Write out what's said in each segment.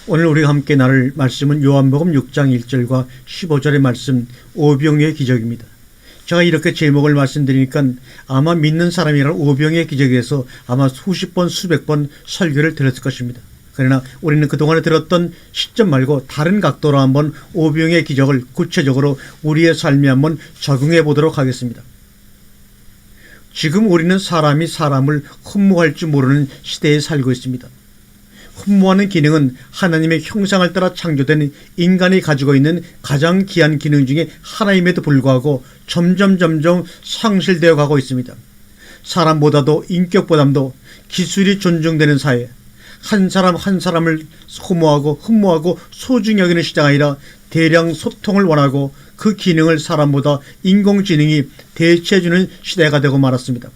오늘 우리가 함께 나눌 말씀은 요한복음 6장 1절과 15절의 말씀, 오병이의 기적입니다. 제가 이렇게 제목을 말씀드리니까 아마 믿는 사람이라는 오병이의 기적에서 아마 수십 번, 수백 번 설교를 들었을 것입니다. 그러나 우리는 그동안에 들었던 시점 말고 다른 각도로 한번 오병이의 기적을 구체적으로 우리의 삶에 한번 적용해 보도록 하겠습니다. 지금 우리는 사람이 사람을 흠모할 줄 모르는 시대에 살고 있습니다. 흠모하는 기능은 하나님의 형상을 따라 창조된 인간이 가지고 있는 가장 귀한 기능 중에 하나임에도 불구하고 점점 상실되어 가고 있습니다. 사람보다도 인격보다도 기술이 존중되는 사회, 한 사람 한 사람을 흠모하고 소중히 여기는 시대가 아니라 대량 소통을 원하고 그 기능을 사람보다 인공지능이 대체해주는 시대가 되고 말았습니다.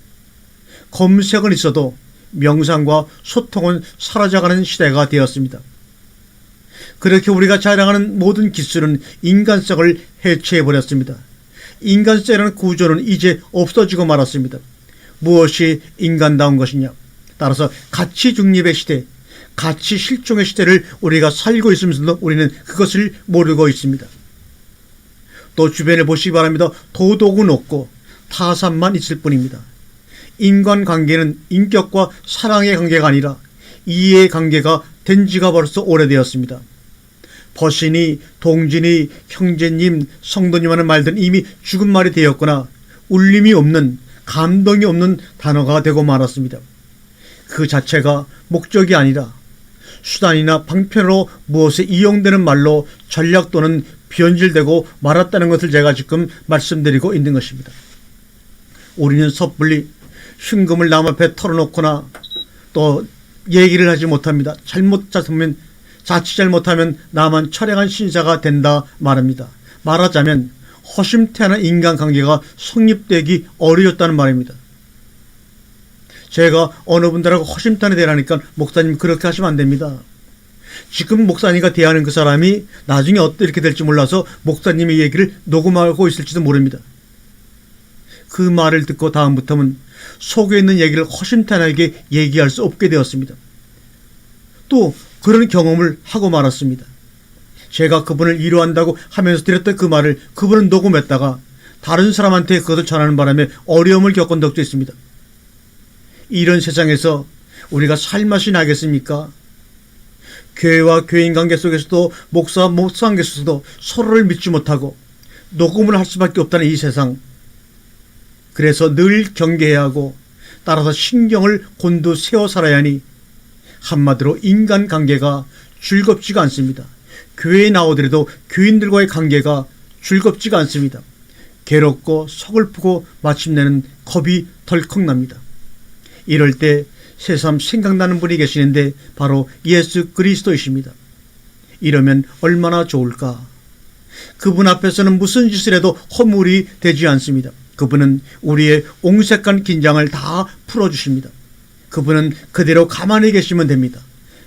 검색은 있어도 명상과 소통은 사라져가는 시대가 되었습니다. 그렇게 우리가 자랑하는 모든 기술은 인간성을 해체해버렸습니다. 인간성이라는 구조는 이제 없어지고 말았습니다. 무엇이 인간다운 것이냐? 따라서 가치 중립의 시대, 가치 실종의 시대를 우리가 살고 있으면서도 우리는 그것을 모르고 있습니다. 또 주변에 보시기 바랍니다. 도덕은 없고 타산만 있을 뿐입니다. 인간관계는 인격과 사랑의 관계가 아니라 이해의 관계가 된 지가 벌써 오래되었습니다. 벗신이, 동진이, 형제님, 성도님 하는 말들은 이미 죽은 말이 되었거나 울림이 없는, 감동이 없는 단어가 되고 말았습니다. 그 자체가 목적이 아니라 수단이나 방편으로 무엇에 이용되는 말로 전략 또는 변질되고 말았다는 것을 제가 지금 말씀드리고 있는 것입니다. 우리는 섣불리 흉금을 남 앞에 털어놓거나 또 얘기를 하지 못합니다. 자칫 잘못하면 나만 철량한 신사가 된다 말합니다. 말하자면 허심탄회한 인간관계가 성립되기 어려웠다는 말입니다. 제가 어느 분들하고 허심탄회 대라니까 목사님 그렇게 하시면 안 됩니다. 지금 목사님과 대하는 그 사람이 나중에 어떻게 될지 몰라서 목사님의 얘기를 녹음하고 있을지도 모릅니다. 그 말을 듣고 다음부터는 속에 있는 얘기를 허심탄회하게 얘기할 수 없게 되었습니다. 또 그런 경험을 하고 말았습니다. 제가 그분을 위로한다고 하면서 드렸던 그 말을 그분은 녹음했다가 다른 사람한테 그것을 전하는 바람에 어려움을 겪은 적도 있습니다. 이런 세상에서 우리가 살맛이 나겠습니까? 교회와 교인 관계 속에서도 목사와 목사 관계 속에서도 서로를 믿지 못하고 녹음을 할 수밖에 없다는 이 세상. 그래서 늘 경계해야 하고 따라서 신경을 곤두세워 살아야 하니 한마디로 인간관계가 즐겁지가 않습니다. 교회에 나오더라도 교인들과의 관계가 즐겁지가 않습니다. 괴롭고 서글프고 마침내는 겁이 덜컥 납니다. 이럴 때 새삼 생각나는 분이 계시는데 바로 예수 그리스도이십니다. 이러면 얼마나 좋을까? 그분 앞에서는 무슨 짓을 해도 허물이 되지 않습니다. 그분은 우리의 옹색한 긴장을 다 풀어주십니다. 그분은 그대로 가만히 계시면 됩니다.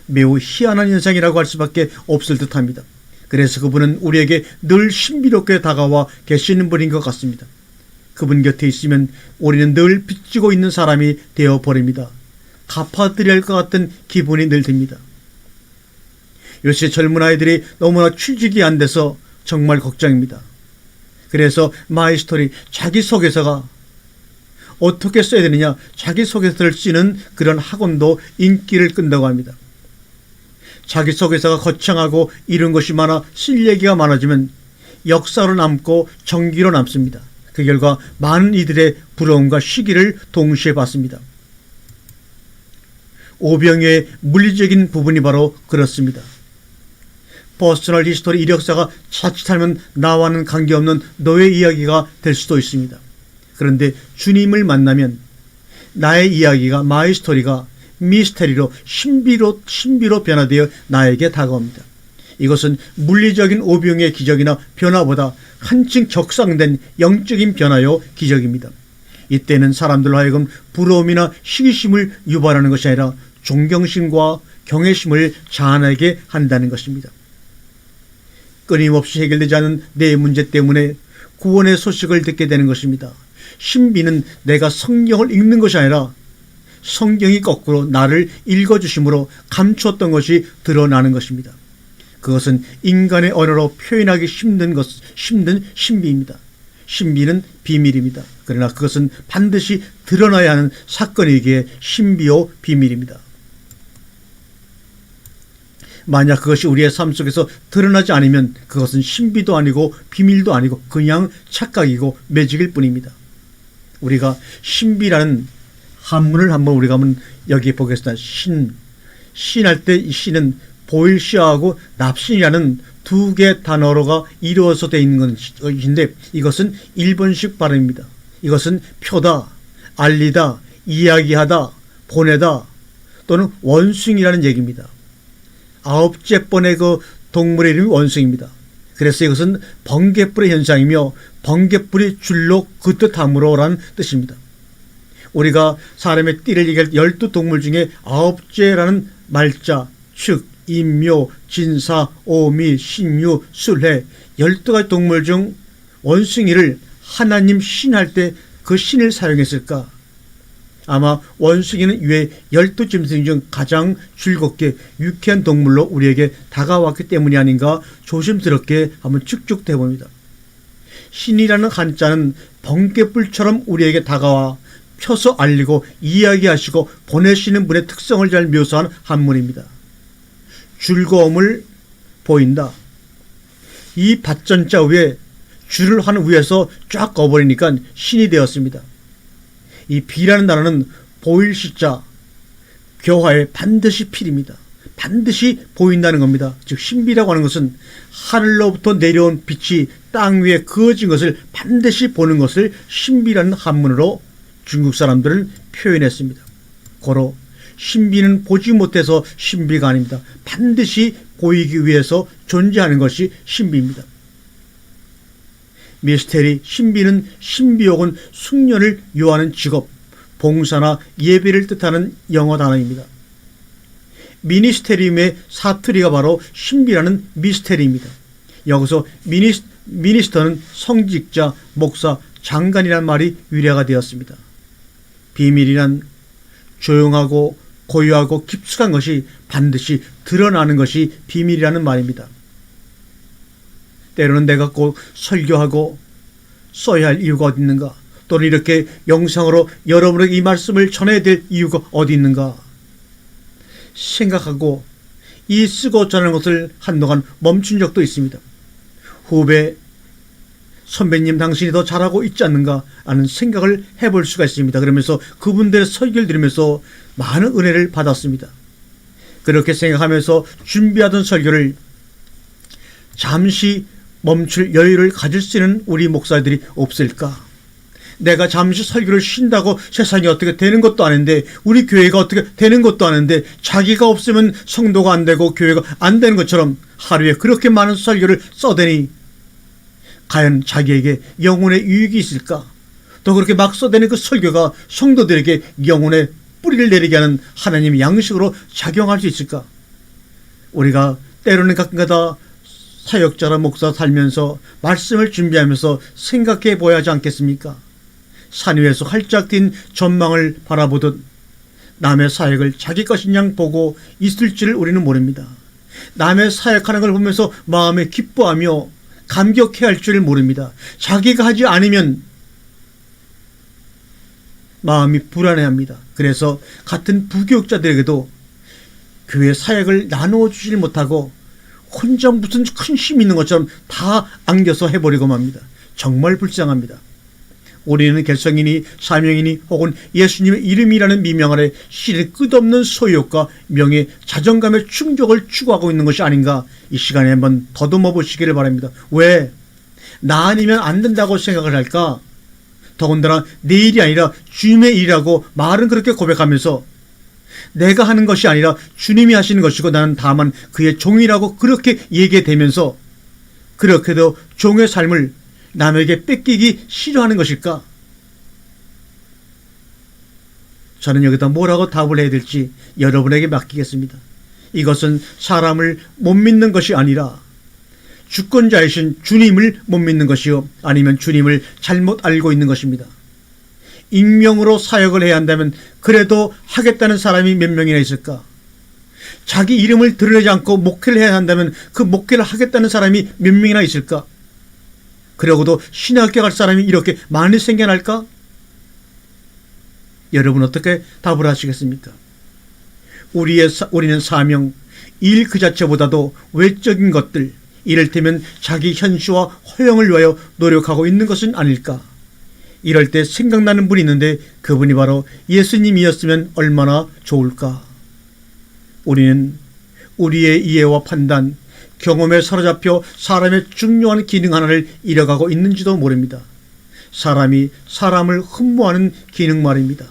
매우 희한한 현상이라고 할 수밖에 없을 듯합니다. 그래서 그분은 우리에게 늘 신비롭게 다가와 계시는 분인 것 같습니다. 그분 곁에 있으면 우리는 늘 빚지고 있는 사람이 되어버립니다. 갚아드려야 할 것 같은 기분이 늘 듭니다. 요새 젊은 아이들이 너무나 취직이 안 돼서 정말 걱정입니다. 그래서 마이스토리 자기소개서가 어떻게 써야 되느냐, 자기소개서를 쓰는 그런 학원도 인기를 끈다고 합니다. 자기소개서가 거창하고 이런 것이 많아 쓸 얘기가 많아지면 역사로 남고 정기로 남습니다. 그 결과 많은 이들의 부러움과 시기를 동시에 받습니다. 오병이의 물리적인 부분이 바로 그렇습니다. 퍼스널 히스토리 이력서가 자칫하면 나와는 관계없는 너의 이야기가 될 수도 있습니다. 그런데 주님을 만나면 나의 이야기가, 마이 스토리가 미스테리로 신비로 변화되어 나에게 다가옵니다. 이것은 물리적인 오병이의 기적이나 변화보다 한층 격상된 영적인 변화요 기적입니다. 이때는 사람들로 하여금 부러움이나 시기심을 유발하는 것이 아니라 존경심과 경외심을 자아내게 한다는 것입니다. 끊임없이 해결되지 않은 내 문제 때문에 구원의 소식을 듣게 되는 것입니다. 신비는 내가 성경을 읽는 것이 아니라 성경이 거꾸로 나를 읽어주심으로 감추었던 것이 드러나는 것입니다. 그것은 인간의 언어로 표현하기 힘든 신비입니다. 신비는 비밀입니다. 그러나 그것은 반드시 드러나야 하는 사건이기에 신비요 비밀입니다. 만약 그것이 우리의 삶 속에서 드러나지 않으면 그것은 신비도 아니고 비밀도 아니고 그냥 착각이고 매직일 뿐입니다. 우리가 신비라는 한문을 한번 여기 보겠습니다. 신할 때 이 신은 보일 시하고 납신이라는 두 개의 단어로가 이루어서 되어 있는 것인데 이것은 일본식 발음입니다. 이것은 표다, 알리다, 이야기하다, 보내다 또는 원숭이라는 얘기입니다. 9째 번의 그 동물의 이름이 원숭이입니다. 그래서 이것은 번개불의 현상이며 번개불이 줄로 그 뜻함으로라는 뜻입니다. 우리가 사람의 띠를 얘기할 12동물 중에 9째라는 말자, 축, 인묘, 진사, 오미, 신유, 술해 12가지 동물 중 원숭이를 하나님 신할 때 그 신을 사용했을까? 아마 원숭이는 왜 12짐승 중 가장 즐겁게 유쾌한 동물로 우리에게 다가왔기 때문이 아닌가 조심스럽게 한번 축축해 봅니다. 신이라는 한자는 번개불처럼 우리에게 다가와 펴서 알리고 이야기하시고 보내시는 분의 특성을 잘 묘사한 한문입니다. 즐거움을 보인다. 이 밭전자 위에 줄을 한 위에서 쫙 꺼버리니까 신이 되었습니다. 이 비라는 단어는 보일 시자 교화에 반드시 필입니다. 반드시 보인다는 겁니다. 즉 신비라고 하는 것은 하늘로부터 내려온 빛이 땅 위에 그어진 것을 반드시 보는 것을 신비라는 한문으로 중국 사람들은 표현했습니다. 고로 신비는 보지 못해서 신비가 아닙니다. 반드시 보이기 위해서 존재하는 것이 신비입니다. 미스테리, 신비는 신비 혹은 숙련을 요하는 직업, 봉사나 예배를 뜻하는 영어 단어입니다. 미니스테리움의 사투리가 바로 신비라는 미스테리입니다. 여기서 미니스터는 성직자, 목사, 장관이라는 말이 유래가 되었습니다. 비밀이란 조용하고 고요하고 깊숙한 것이 반드시 드러나는 것이 비밀이라는 말입니다. 때로는 내가 꼭 설교하고 써야 할 이유가 어디 있는가? 또는 이렇게 영상으로 여러분에게 이 말씀을 전해야 될 이유가 어디 있는가? 생각하고 이 쓰고 전하는 것을 한동안 멈춘 적도 있습니다. 후배, 선배님 당신이 더 잘하고 있지 않는가 하는 생각을 해볼 수가 있습니다. 그러면서 그분들의 설교를 들으면서 많은 은혜를 받았습니다. 그렇게 생각하면서 준비하던 설교를 잠시 멈출 여유를 가질 수 있는 우리 목사들이 없을까? 내가 잠시 설교를 쉰다고 세상이 어떻게 되는 것도 아닌데 우리 교회가 어떻게 되는 것도 아닌데 자기가 없으면 성도가 안 되고 교회가 안 되는 것처럼 하루에 그렇게 많은 설교를 써대니 과연 자기에게 영혼의 유익이 있을까? 또 그렇게 막 써대는 그 설교가 성도들에게 영혼의 뿌리를 내리게 하는 하나님의 양식으로 작용할 수 있을까? 우리가 때로는 가끔가다 사역자라 목사 살면서 말씀을 준비하면서 생각해 보아야 하지 않겠습니까? 산 위에서 활짝 뛴 전망을 바라보듯 남의 사역을 자기 것인 양 보고 있을 줄 우리는 모릅니다. 남의 사역하는 걸 보면서 마음에 기뻐하며 감격해야 할 줄 모릅니다. 자기가 하지 않으면 마음이 불안해합니다. 그래서 같은 부교육자들에게도 교회 사역을 나누어 주질 못하고 혼자 무슨 큰 힘이 있는 것처럼 다 안겨서 해버리고 맙니다. 정말 불쌍합니다. 우리는 개성이니 사명이니 혹은 예수님의 이름이라는 미명 아래 실은 끝없는 소유욕과 명예, 자존감의 충족을 추구하고 있는 것이 아닌가 이 시간에 한번 더듬어 보시기를 바랍니다. 왜? 나 아니면 안 된다고 생각을 할까? 더군다나 내 일이 아니라 주님의 일이라고 말은 그렇게 고백하면서 내가 하는 것이 아니라 주님이 하시는 것이고 나는 다만 그의 종이라고 그렇게 얘기되면서 그렇게도 종의 삶을 남에게 뺏기기 싫어하는 것일까? 저는 여기다 뭐라고 답을 해야 될지 여러분에게 맡기겠습니다. 이것은 사람을 못 믿는 것이 아니라 주권자이신 주님을 못 믿는 것이요 아니면 주님을 잘못 알고 있는 것입니다. 익명으로 사역을 해야 한다면 그래도 하겠다는 사람이 몇 명이나 있을까? 자기 이름을 드러내지 않고 목회를 해야 한다면 그 목회를 하겠다는 사람이 몇 명이나 있을까? 그러고도 신학교 갈 사람이 이렇게 많이 생겨날까? 여러분 어떻게 답을 하시겠습니까? 우리는 사명, 일 그 자체보다도 외적인 것들, 이를테면 자기 현시와 허영을 위하여 노력하고 있는 것은 아닐까? 이럴 때 생각나는 분이 있는데 그분이 바로 예수님이었으면 얼마나 좋을까? 우리는 우리의 이해와 판단, 경험에 사로잡혀 사람의 중요한 기능 하나를 잃어가고 있는지도 모릅니다. 사람이 사람을 흠모하는 기능 말입니다.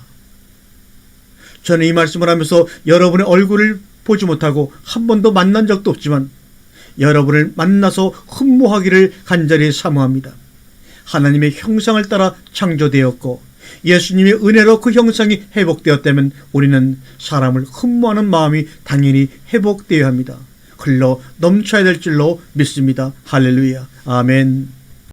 저는 이 말씀을 하면서 여러분의 얼굴을 보지 못하고 한 번도 만난 적도 없지만 여러분을 만나서 흠모하기를 간절히 사모합니다. 하나님의 형상을 따라 창조되었고 예수님의 은혜로 그 형상이 회복되었다면 우리는 사람을 흠모하는 마음이 당연히 회복되어야 합니다. 흘러 넘쳐야 될 줄로 믿습니다. 할렐루야. 아멘.